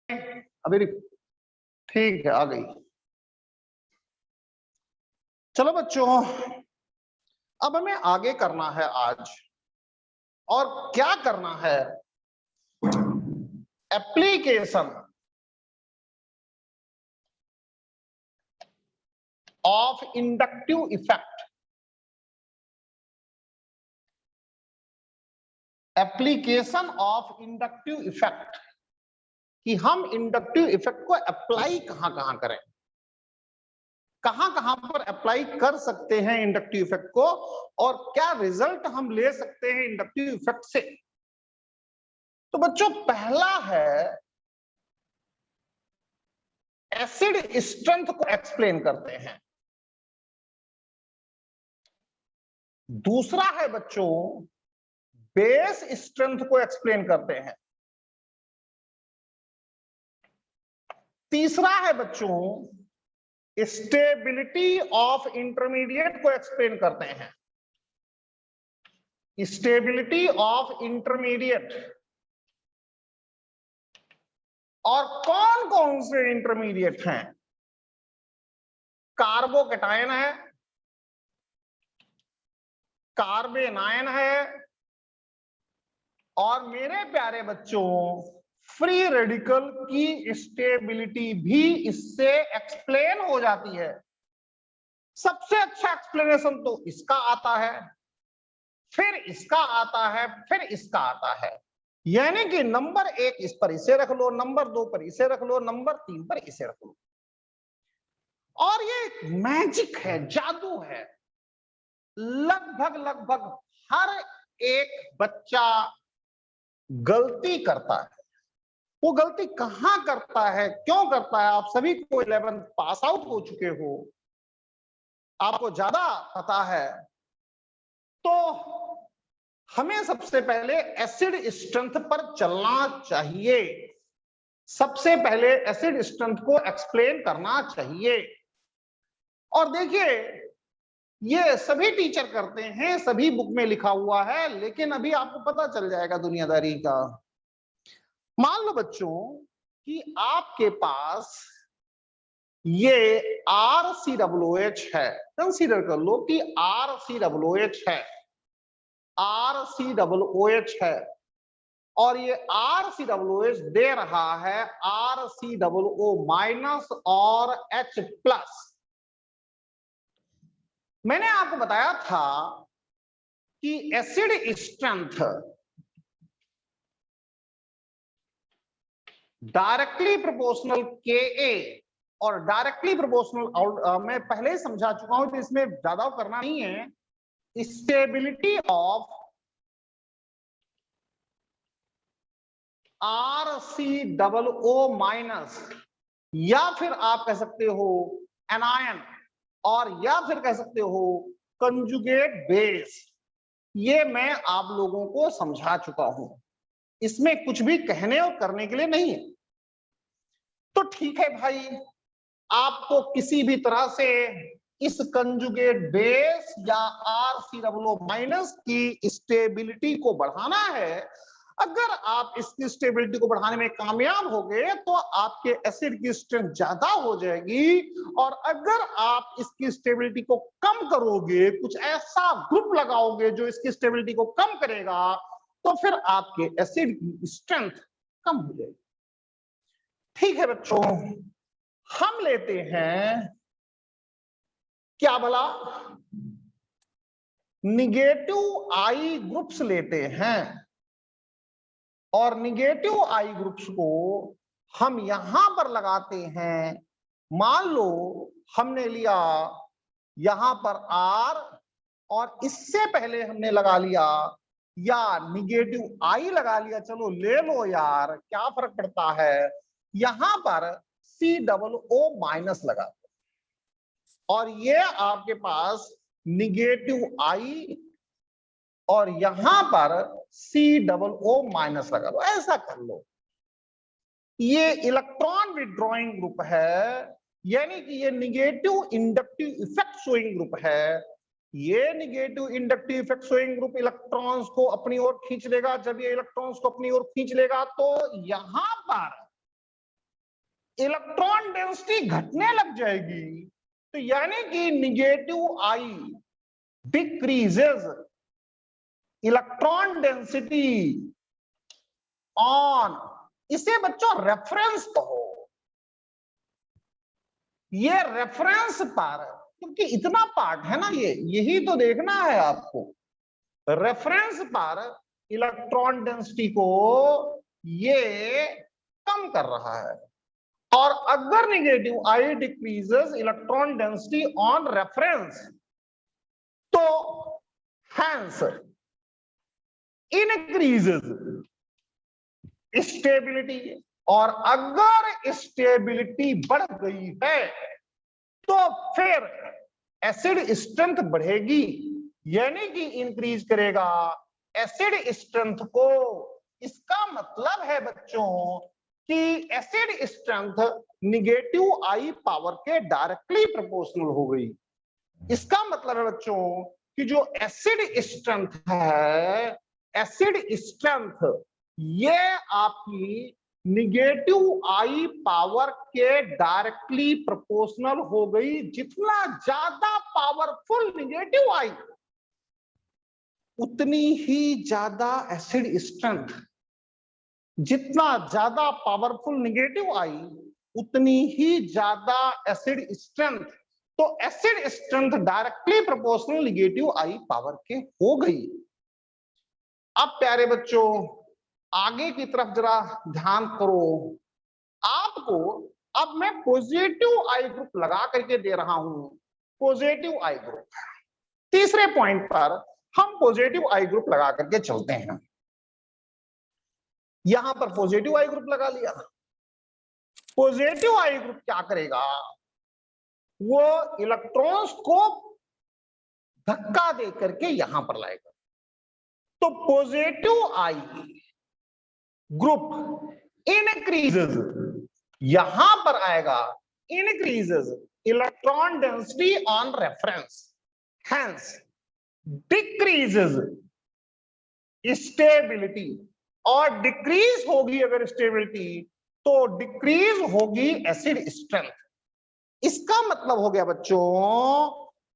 अभी ठीक है, आ गई। चलो बच्चों, अब हमें आगे करना है आज, और क्या करना है, application of inductive effect. Application of inductive effect कि हम इंडक्टिव इफेक्ट को अप्लाई कहां कहां करें, कहां कहां पर अप्लाई कर सकते हैं इंडक्टिव इफेक्ट को, और क्या रिजल्ट हम ले सकते हैं इंडक्टिव इफेक्ट से। तो बच्चों, पहला है एसिड स्ट्रेंथ को एक्सप्लेन करते हैं। दूसरा है बच्चों बेस स्ट्रेंथ को एक्सप्लेन करते हैं। तीसरा है बच्चों स्टेबिलिटी ऑफ इंटरमीडिएट को एक्सप्लेन करते हैं। स्टेबिलिटी ऑफ इंटरमीडिएट, और कौन कौन से इंटरमीडिएट हैं? कार्बोकेटायन है, कार्बेनायन है, और मेरे प्यारे बच्चों फ्री रेडिकल की स्टेबिलिटी भी इससे एक्सप्लेन हो जाती है। सबसे अच्छा एक्सप्लेनेशन तो इसका आता है, फिर इसका आता है, फिर इसका आता है। यानी कि नंबर 1 इस पर इसे रख लो, नंबर 2 पर इसे रख लो, नंबर 3 पर इसे रख लो। और ये मैजिक है, जादू है। लगभग लगभग हर एक बच्चा गलती करता है। वो गलती कहां करता है, क्यों करता है? आप सभी को 11th पास आउट हो चुके हो, आपको ज्यादा पता है। तो हमें सबसे पहले एसिड स्ट्रेंथ पर चलना चाहिए, सबसे पहले एसिड स्ट्रेंथ को एक्सप्लेन करना चाहिए। और देखिए, ये सभी टीचर करते हैं, सभी बुक में लिखा हुआ है, लेकिन अभी आपको पता चल जाएगा दुनियादारी का। मान लो बच्चों कि आपके पास ये RCOOH है, कंसीडर कर लो कि RCOOH है, RCOOH है, और ये RCOOH दे रहा है RCOO- और H+। मैंने आपको बताया था कि acid strength directly proportional Ka और डायरेक्टली प्रोपोर्शनल, मैं पहले ही समझा चुका हूं तो इसमें ज्यादा करना नहीं है। स्टेबिलिटी ऑफ RCOO- या फिर आप कह सकते हो एनायन, और या फिर कह सकते हो कंजुगेट बेस, ये मैं आप लोगों को समझा चुका हूं, इसमें कुछ भी कहने और करने के लिए नहीं है। तो ठीक है भाई, आपको किसी भी तरह से इस कंजुगेट बेस या RCOO- की स्टेबिलिटी को बढ़ाना है। अगर आप इसकी स्टेबिलिटी को बढ़ाने में कामयाब हो गए तो आपके एसिड की स्ट्रेंथ ज्यादा हो जाएगी, और अगर आप इसकी स्टेबिलिटी को कम करोगे, कुछ ऐसा ग्रुप लगाओगे जो इसकी स्टेबिलिटी को कम करेगा, तो फिर आपके एसिड की स्ट्रेंथ कम हो जाएगी। ठीक है बच्चों, हम लेते हैं क्या भला, निगेटिव आई ग्रुप्स लेते हैं, और निगेटिव आई ग्रुप्स को हम यहां पर लगाते हैं। मान लो हमने लिया यहां पर R, और इससे पहले हमने लगा लिया या निगेटिव आई लगा लिया, चलो ले लो यार, क्या फर्क पड़ता है। यहां पर COO- लगा, और ये आपके पास निगेटिव आई, और यहां पर COO- लगा लो। ऐसा कर लो, ये इलेक्ट्रॉन विड्रॉइंग ग्रुप है, यानी कि ये negative inductive effect showing group है। ये negative inductive effect showing group electrons को अपनी ओर खींच लेगा। जब ये इलेक्ट्रॉन्स को अपनी ओर खींच लेगा तो यहां पर इलेक्ट्रॉन डेंसिटी घटने लग जाएगी, तो यानी कि negative I decreases electron density on, इसे बच्चों रेफरेंस कहो। ये रेफरेंस पर, क्योंकि इतना पार्ट है ना, ये यही तो देखना है आपको। रेफरेंस पर इलेक्ट्रॉन डेंसिटी को ये कम कर रहा है, और अगर negative I decreases electron density on reference, तो हैंस इंक्रीजेस स्टेबिलिटी, और अगर स्टेबिलिटी बढ़ गई है तो फिर एसिड स्ट्रेंथ बढ़ेगी, यानी कि इंक्रीज करेगा एसिड स्ट्रेंथ को। इसका मतलब है बच्चों कि acid strength negative I power के डायरेक्टली प्रोपोर्शनल हो गई। इसका मतलब है बच्चों कि जो एसिड स्ट्रेंथ है, एसिड स्ट्रेंथ ये आपकी निगेटिव आई पावर के डायरेक्टली प्रोपोर्शनल हो गई। जितना ज्यादा पावरफुल निगेटिव आई, उतनी ही ज्यादा एसिड स्ट्रेंथ। जितना ज्यादा पावरफुल निगेटिव आई, उतनी ही ज्यादा एसिड स्ट्रेंथ। तो acid strength directly proportional negative I power के हो गई। अब प्यारे बच्चों आगे की तरफ जरा ध्यान करो। आपको अब मैं पॉजिटिव आई ग्रुप लगा करके दे रहा हूं, पॉजिटिव आई ग्रुप। तीसरे पॉइंट पर हम पॉजिटिव आई ग्रुप लगा करके चलते हैं। यहां पर पॉजिटिव आई ग्रुप लगा लिया। पॉजिटिव आई ग्रुप क्या करेगा, वो इलेक्ट्रॉन्स को धक्का दे करके यहां पर लाएगा। तो पॉजिटिव आई ग्रुप इनक्रीजेस, यहां पर आएगा increases electron density on reference, hence decreases stability, और डिक्रीज होगी अगर स्टेबिलिटी तो डिक्रीज होगी एसिड स्ट्रेंथ। इसका मतलब हो गया बच्चों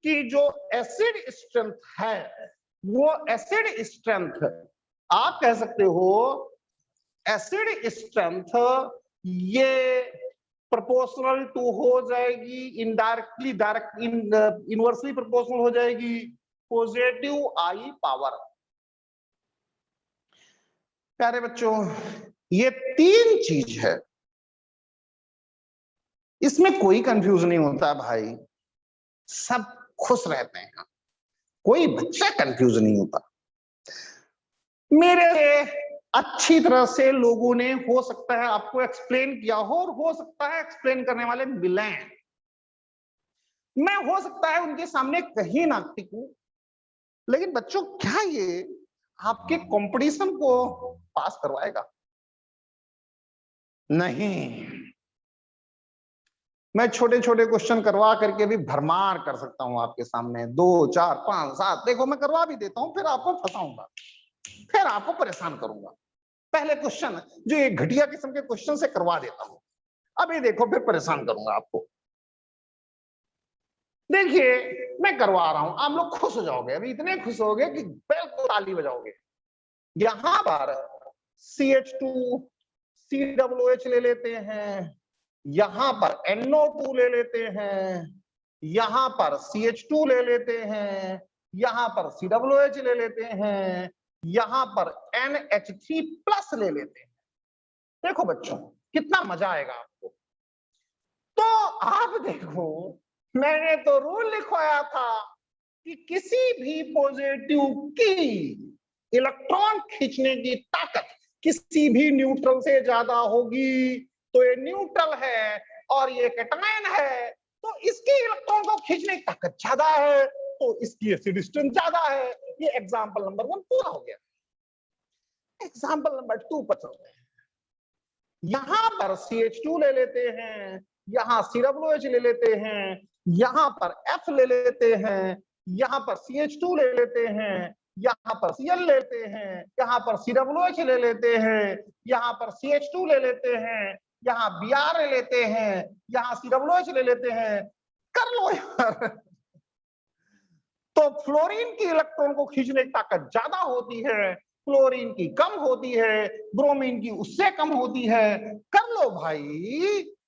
कि जो एसिड स्ट्रेंथ है, वो एसिड स्ट्रेंथ आप कह सकते हो एसिड स्ट्रेंथ ये प्रोपोर्शनल टू हो जाएगी, इनडायरेक्टली डायरेक्ट इनवर्सली प्रोपोर्शनल हो जाएगी पॉजिटिव आई पावर। प्यारे बच्चों ये तीन चीज है, इसमें कोई कंफ्यूज नहीं होता भाई, सब खुश रहते हैं, कोई बच्चा कंफ्यूज नहीं होता। मेरे अच्छी तरह से लोगों ने हो सकता है आपको एक्सप्लेन किया हो, और हो सकता है एक्सप्लेन करने वाले मिले, मैं हो सकता है उनके सामने कहीं ना टिकूं, लेकिन बच्चों क्या ये आपके कंपटीशन को पास करवाएगा? नहीं। मैं छोटे छोटे क्वेश्चन करवा करके भी भरमार कर सकता हूं आपके सामने, 2 4 5 7 देखो मैं करवा भी देता हूं, फिर आपको फंसाऊंगा, फिर आपको परेशान करूंगा। पहले क्वेश्चन जो एक घटिया किस्म के क्वेश्चन से करवा देता हूं, अभी देखो फिर परेशान करूंगा आपको। देखिए मैं करवा रहा हूं, आप लोग खुश हो जाओगे, अभी इतने खुश हो गए कि बिल्कुल ताली बजाओगे। यहां पर CH2 COOH ले लेते हैं, यहां पर NO2 ले लेते हैं, यहां पर CH2 ले लेते हैं, यहां पर COOH ले लेते हैं, यहां पर NH3+ ले लेते हैं। देखो बच्चों कितना मजा आएगा आपको। तो आप देखो मैंने तो रूल लिखवाया था कि किसी भी पॉजिटिव की इलेक्ट्रॉन खींचने की ताकत किसी भी न्यूट्रल से ज्यादा होगी, तो ये न्यूट्रल है और ये कैटायन है, तो इसकी इलेक्ट्रॉन को खींचने की ताकत ज्यादा है, तो इसकी एसिड स्ट्रेंथ ज्यादा है। ये एग्जांपल नंबर 1 पूरा हो गया। एग्जांपल नंबर 2 पर चलते हैं। यहां पर CH2 ले लेते हैं, यहां COOH ले लेते हैं, यहां पर F ले लेते हैं, यहां पर CH2 ले लेते हैं, यहां पर Cl लेते हैं, यहां पर COOH ले लेते हैं, यहां पर CH2 ले लेते हैं, यहाँ Br ले लेते हैं, यहाँ COOH ले लेते हैं, कर लो यार। तो फ्लोरीन की इलेक्ट्रॉन को खींचने की ताकत ज्यादा होती है, क्लोरीन की कम होती है, ब्रोमीन की उससे कम होती है। कर लो भाई।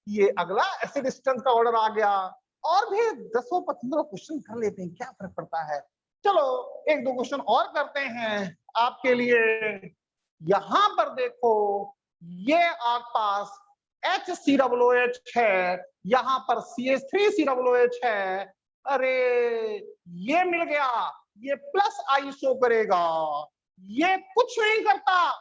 ये अगला एसिड स्ट्रेंथ का ऑर्डर आ गया। और भी 10-15 क्वेश्चन कर लेते हैं, क्या फर्क पड़ता है। चलो 1-2 क्वेश्चन और करते हैं आपके लिए। यहां पर देखो, ये आपके पास HCOOH है, यहां पर CH3COOH है। अरे ये मिल गया, ये प्लस आई शो करेगा, ये कुछ नहीं करता,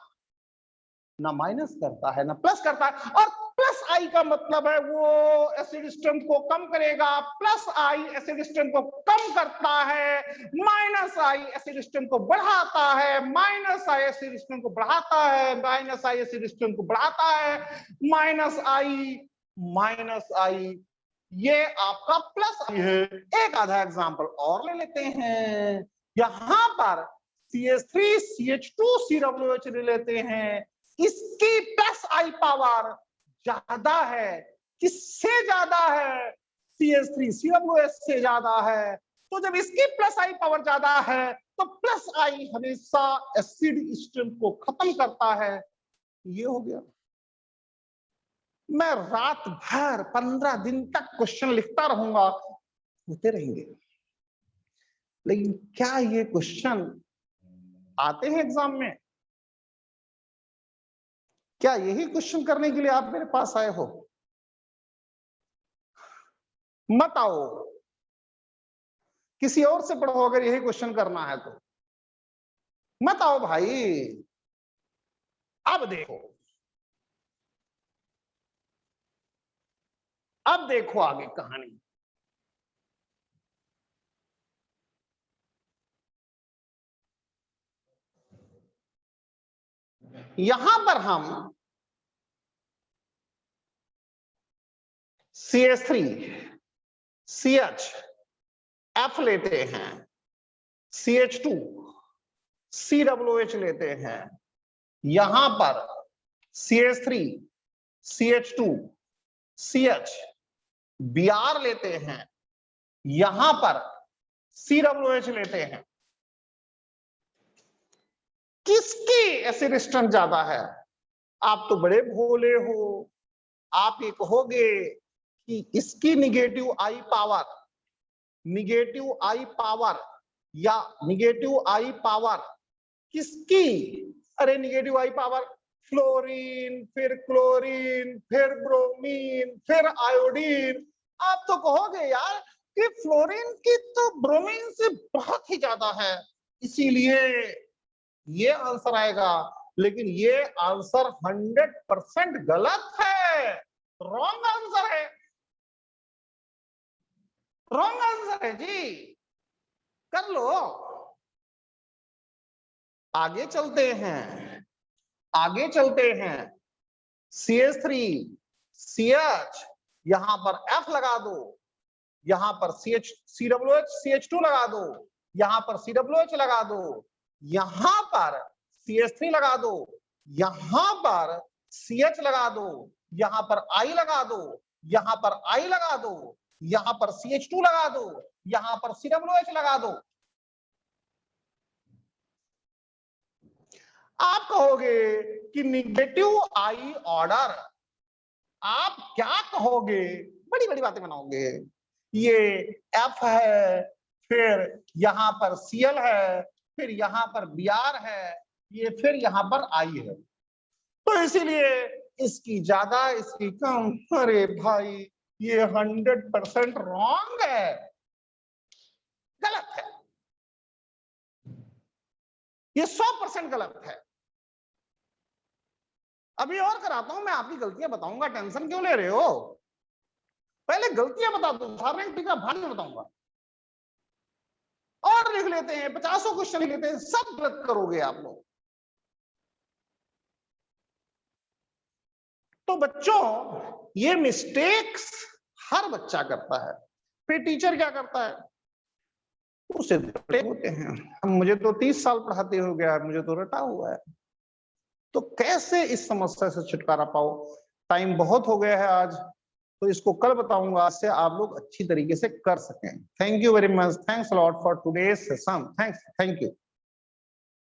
ना माइनस करता है ना प्लस करता है। और प्लस आई का मतलब है वो एसिड स्ट्रेंथ को कम करेगा, प्लस आई एसिड स्ट्रेंथ को कम करता है, माइनस आई एसिड स्ट्रेंथ को बढ़ाता है, माइनस आई एसिड स्ट्रेंथ को बढ़ाता है, माइनस आई एसिड स्ट्रेंथ को बढ़ाता है, माइनस आई ये आपका प्लस आई है। एक आधा एग्जांपल और ले लेते हैं। यहां पर CH3CH2COOH ले लेते हैं, इसकी प्लस आई पावर ज्यादा है, किससे ज्यादा है, CH3COOH से ज्यादा है। तो जब इसकी प्लस आई पावर ज्यादा है तो प्लस आई हमेशा एसिड स्ट्रेंथ को खत्म करता है। ये हो गया। मैं रात भर 15 दिन तक क्वेश्चन लिखता रहूंगा, होते रहेंगे, लेकिन क्या ये क्वेश्चन आते हैं एग्जाम में? क्या यही क्वेश्चन करने के लिए आप मेरे पास आए हो? मत आओ, किसी और से पढ़ो अगर यही क्वेश्चन करना है तो। मत आओ भाई। अब देखो, अब देखो आगे कहानी। यहां पर हम CH3 CH F लेते हैं, CH2 COOH लेते हैं, यहां पर CH3 CH2 CH Br लेते हैं, यहां पर COOH लेते हैं। किसकी एसिड स्ट्रेंथ ज्यादा है? आप तो बड़े भोले हो, आप ये कहोगे कि इसकी निगेटिव आई पावर या निगेटिव आई पावर किसकी? अरे निगेटिव आई पावर फ्लोरीन, फिर क्लोरीन, फिर ब्रोमीन, फिर आयोडीन। आप तो कहोगे यार कि फ्लोरीन की तो ब्रोमीन से बहुत ही ज्यादा है, इसीलिए ये आंसर आएगा। लेकिन ये आंसर 100% गलत है, रॉन्ग आंसर है, रॉन्ग आंसर है जी। कर लो, आगे चलते हैं, आगे चलते हैं। CH3 CH, यहां पर F लगा दो, यहां पर COOH CH2 लगा दो, यहां पर COOH लगा दो, यहां पर CH3 लगा दो, यहां पर CH लगा दो, यहां पर I लगा दो, यहां पर I लगा दो, यहां पर CH2 लगा दो, यहां पर COOH लगा दो। आप कहोगे कि निगेटिव आई ऑर्डर, आप क्या कहोगे? बड़ी बड़ी बातें बनाओगे। ये F है, फिर यहां पर Cl है, फिर यहां पर Br है, ये फिर यहां पर I है, तो इसीलिए इसकी ज्यादा इसकी कम। अरे भाई ये 100% रॉन्ग है, गलत है, ये 100% गलत है। अभी और कराता हूं मैं, आपकी गलतियां बताऊंगा, टेंशन क्यों ले रहे हो? पहले गलतियां बता दो, सारे टीका भाग में बताऊंगा। और लिख लेते हैं, 50 क्वेश्चन लिख लेते हैं, सब गलत करोगे आप लोग। तो बच्चों ये मिस्टेक्स हर बच्चा करता है, फिर टीचर क्या करता है, उसे रटे होते हैं। मुझे तो 30 साल पढ़ाते हो गया, मुझे तो रटा हुआ है। तो कैसे इस समस्या से छुटकारा पाओ? टाइम बहुत हो गया है आज, तो इसको कल बताऊंगा, आज से आप लोग अच्छी तरीके से कर सकें। Thank you very much, thanks a lot for today's session, thank you.